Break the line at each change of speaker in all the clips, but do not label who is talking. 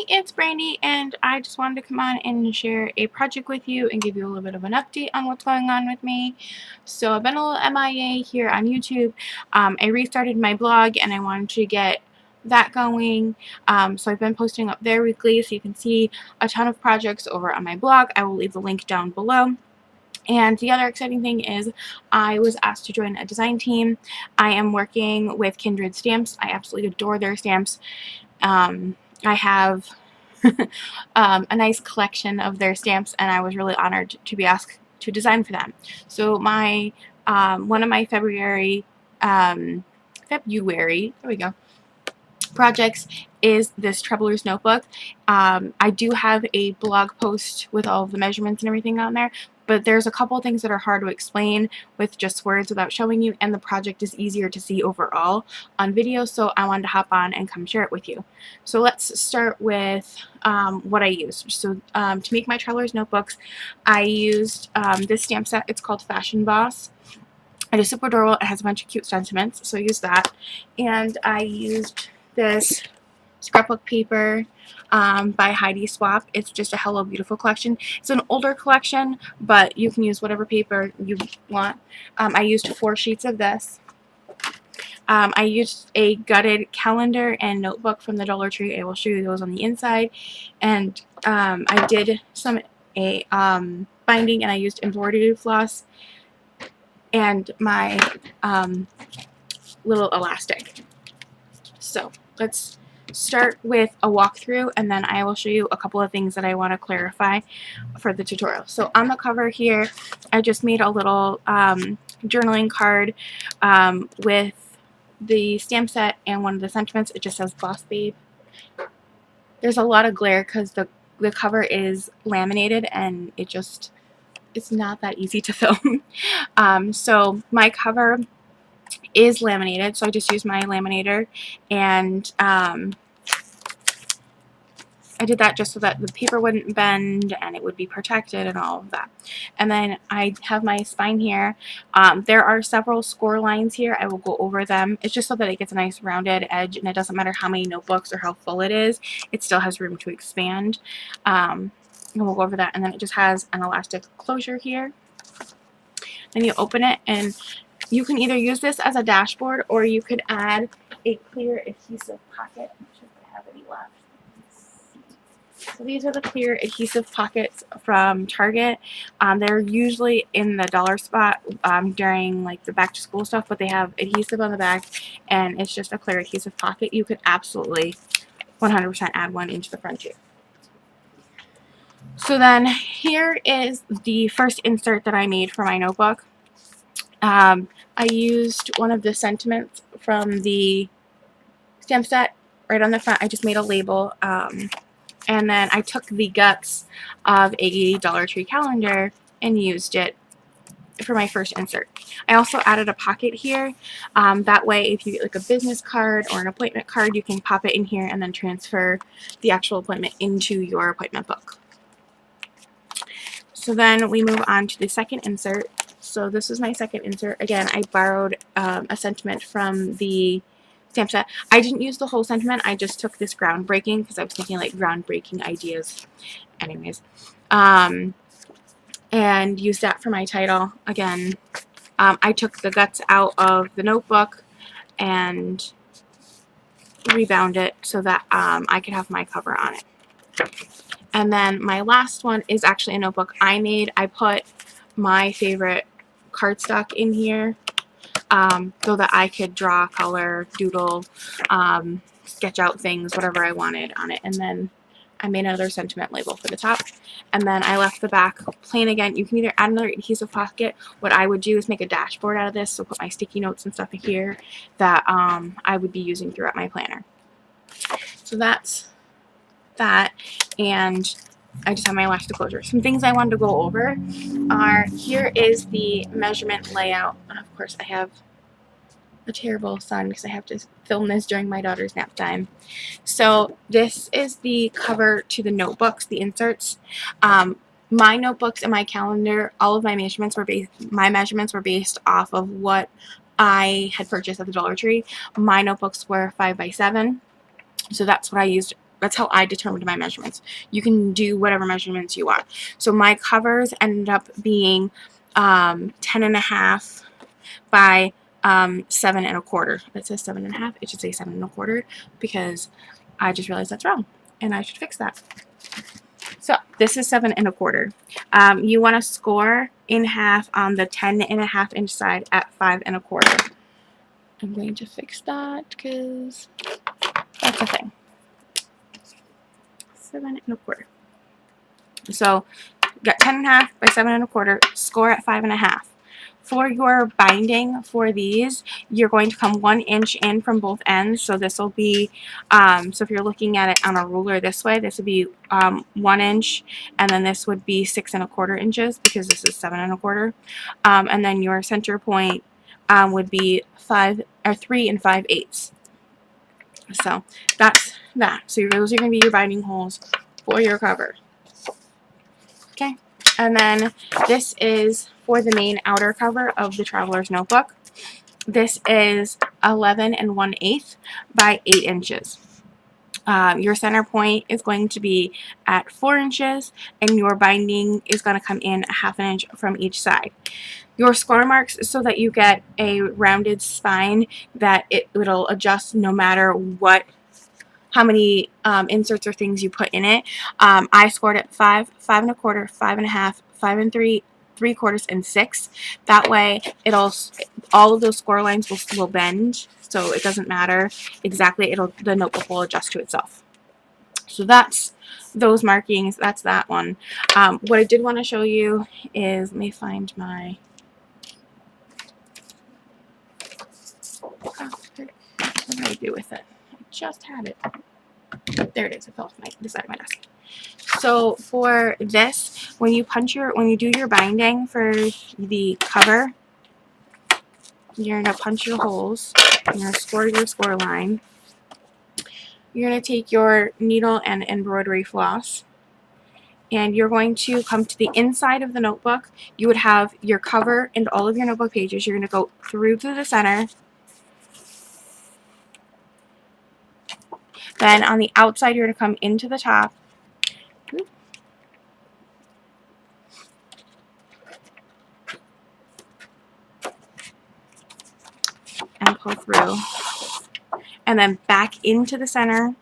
it's Brandy, and I just wanted to come on and share a project with you and give you a little bit of an update on what's going on with me. So I've been a little MIA here on YouTube. I restarted my blog and I wanted to get that going. So I've been posting up there weekly, so you can see a ton of projects over on my blog. I will leave the link down below. And the other exciting thing is I was asked to join a design team. I am working with Kindred Stamps. I absolutely adore their stamps. I have a nice collection of their stamps, and I was really honored to be asked to design for them. So my one of my February there we go, projects is this Traveler's Notebook. I do have a blog post with all of the measurements and everything on there, but there's a couple things that are hard to explain with just words without showing you, and the project is easier to see overall on video, so I wanted to hop on and come share it with you. So let's start with what I used. So to make my Traveler's Notebooks, I used this stamp set. It's called Fashion Boss. It is super adorable. It has a bunch of cute sentiments, so I used that. And I used this scrapbook paper by Heidi Swapp. It's just a Hello Beautiful collection. It's an older collection, but you can use whatever paper you want. I used 4 sheets of this. I used a gutted calendar and notebook from the Dollar Tree. I will show you those on the inside. And I did some binding, and I used embroidery floss and my little elastic. So let's start with a walkthrough, and then I will show you a couple of things that I want to clarify for the tutorial. So on the cover here, I just made a little journaling card with the stamp set and one of the sentiments. It just says Boss Babe. There's a lot of glare because the cover is laminated, and it's not that easy to film. So my cover is laminated, so I just used my laminator, and I did that just so that the paper wouldn't bend and it would be protected and all of that. And then I have my spine here. There are several score lines here. I will go over them. It's just so that it gets a nice rounded edge, and it doesn't matter how many notebooks or how full it is, it still has room to expand. And we'll go over that. And then it just has an elastic closure here. Then you open it, and you can either use this as a dashboard, or you could add a clear adhesive pocket. I'm not sure if I have any left. So these are the clear adhesive pockets from Target. They're usually in the dollar spot during like the back to school stuff, but they have adhesive on the back, and it's just a clear adhesive pocket. You could absolutely 100% add one into the front too. So then here is the first insert that I made for my notebook. I used one of the sentiments from the stamp set right on the front. I just made a label, and then I took the guts of a Dollar Tree calendar and used it for my first insert. I also added a pocket here. That way, if you get like a business card or an appointment card, you can pop it in here and then transfer the actual appointment into your appointment book. So then we move on to the second insert. So this is my second insert. Again, I borrowed a sentiment from the stamp set. I didn't use the whole sentiment. I just took this groundbreaking because I was thinking like groundbreaking ideas. Anyways, and used that for my title. Again, I took the guts out of the notebook and rebound it so that I could have my cover on it. And then my last one is actually a notebook I made. I put my favorite cardstock in here so that I could draw, color, doodle, sketch out things, whatever I wanted on it. And then I made another sentiment label for the top. And then I left the back plain again. You can either add another adhesive pocket. What I would do is make a dashboard out of this, so put my sticky notes and stuff in here that I would be using throughout my planner. So that's that, and I just have my elastic closure. Some things I wanted to go over are, here is the measurement layout. And of course, I have a terrible son because I have to film this during my daughter's nap time. So this is the cover to the notebooks, the inserts. My notebooks and my calendar, all of my measurements were based off of what I had purchased at the Dollar Tree. My notebooks were 5 by 7, so that's what I used That's how I determined my measurements. You can do whatever measurements you want. So my covers ended up being 10.5 by 7.25. It says 7.5. It should say 7.25 because I just realized that's wrong and I should fix that. So this is 7.25. You want to score in half on the 10.5 inch side at 5.25. I'm going to fix that because that's a thing. 7.25. So got 10.5 by 7.25. Score at 5.5. For your binding for these, you're going to come 1 inch in from both ends. So this will be, so if you're looking at it on a ruler this way, this would be 1 inch, and then this would be 6.25 inches because this is 7.25. And then your center point would be 3 5/8. So that's that. So those are going to be your binding holes for your cover. Okay, and then this is for the main outer cover of the Traveler's Notebook. This is 11 1/8 by 8 inches. Your center point is going to be at 4 inches, and your binding is going to come in 1/2 inch from each side. Your score marks so that you get a rounded spine that it'll adjust no matter how many inserts or things you put in it. I scored at 5, 5.25, 5.5, 5 3/4, and 6. That way, all of those score lines will bend, so it doesn't matter exactly. The notebook will adjust to itself. So that's those markings. That's that one. What I did want to show you is, let me find my. What did I do with it? I just had it. There it is. It fell off the side of my desk. So for this, when you do your binding for the cover, you're gonna punch your holes. You're gonna score your score line. You're gonna take your needle and embroidery floss, and you're going to come to the inside of the notebook. You would have your cover and all of your notebook pages. You're gonna go through to the center. Then on the outside, you're gonna come into the top. And pull through, and then back into the center,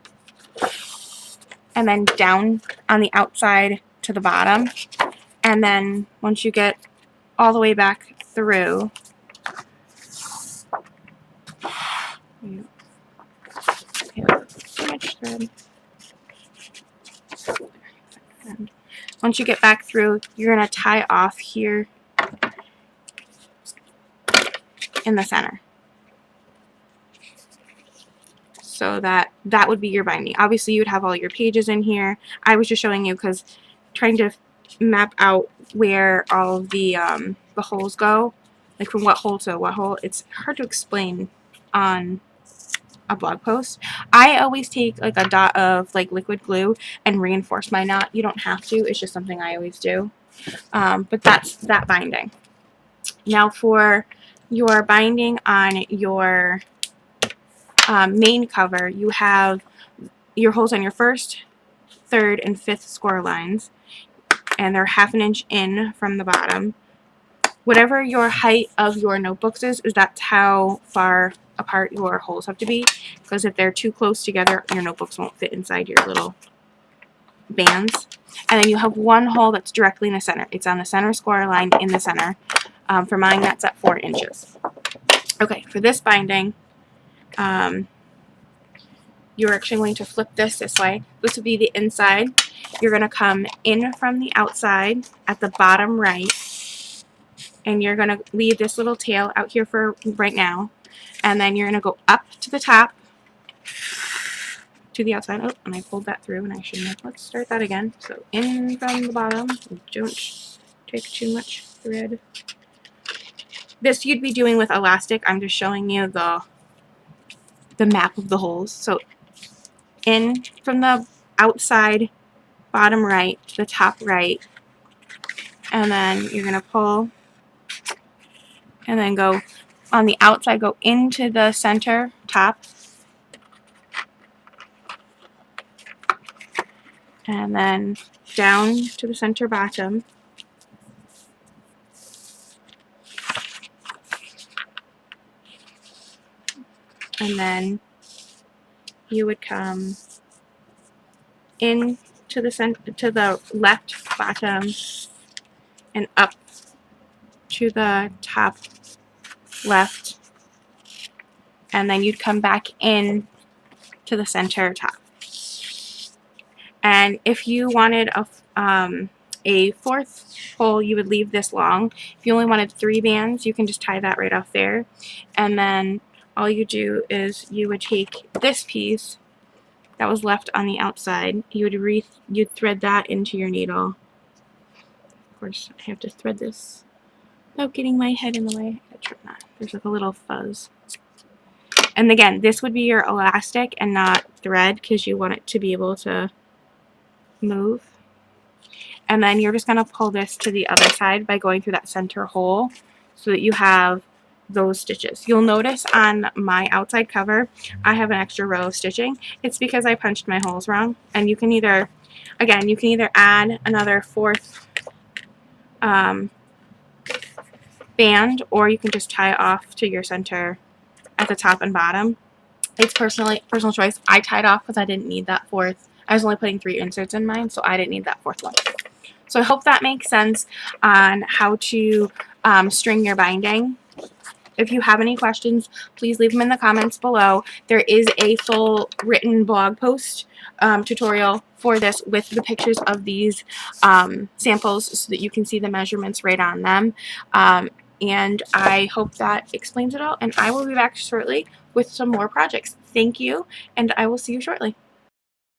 and then down on the outside to the bottom. And then once you get all the way back through, too much thread. And once you get back through, you're going to tie off here in the center. So that would be your binding. Obviously, you would have all your pages in here. I was just showing you because trying to map out where all of the holes go, like from what hole to what hole. It's hard to explain on a blog post. I always take like a dot of like liquid glue and reinforce my knot. You don't have to. It's just something I always do. But that's that binding. Now for your binding on your main cover, you have your holes on your first, third, and fifth score lines, and they're 1/2 inch in from the bottom. Whatever your height of your notebooks is that's how far apart your holes have to be, because if they're too close together, your notebooks won't fit inside your little bands. And then you have one hole that's directly in the center. It's on the center score line in the center. For mine, that's at 4 inches. Okay, for this binding, you're actually going to flip this way. This would be the inside. You're going to come in from the outside at the bottom right, and you're going to leave this little tail out here for right now, and then you're going to go up to the top to the outside. Oh, and I pulled that through, and I shouldn't have. Let's start that again. So in from the bottom. Don't take too much thread. This you'd be doing with elastic. I'm just showing you the map of the holes. So in from the outside bottom right to the top right, and then you're going to pull, and then go on the outside, go into the center top, and then down to the center bottom, and then you would come in to the left bottom and up to the top left, and then you'd come back in to the center top. And if you wanted a fourth hole, you would leave this long. If you only wanted 3 bands, you can just tie that right off there. And then all you do is you would take this piece that was left on the outside, you'd thread that into your needle. Of course, I have to thread this without getting my head in the way. I gotta trim that. There's like a little fuzz. And again, this would be your elastic and not thread, because you want it to be able to move. And then you're just going to pull this to the other side by going through that center hole so that you have those stitches. You'll notice on my outside cover I have an extra row of stitching. It's because I punched my holes wrong. And you can either, again, you can either add another 4th band, or you can just tie it off to your center at the top and bottom. It's personal choice. I tied off because I didn't need that 4th. I was only putting 3 inserts in mine, so I didn't need that 4th one. So I hope that makes sense on how to string your binding. If you have any questions, please leave them in the comments below. There is a full written blog post tutorial for this with the pictures of these samples so that you can see the measurements right on them. And I hope that explains it all. And I will be back shortly with some more projects. Thank you, and I will see you shortly.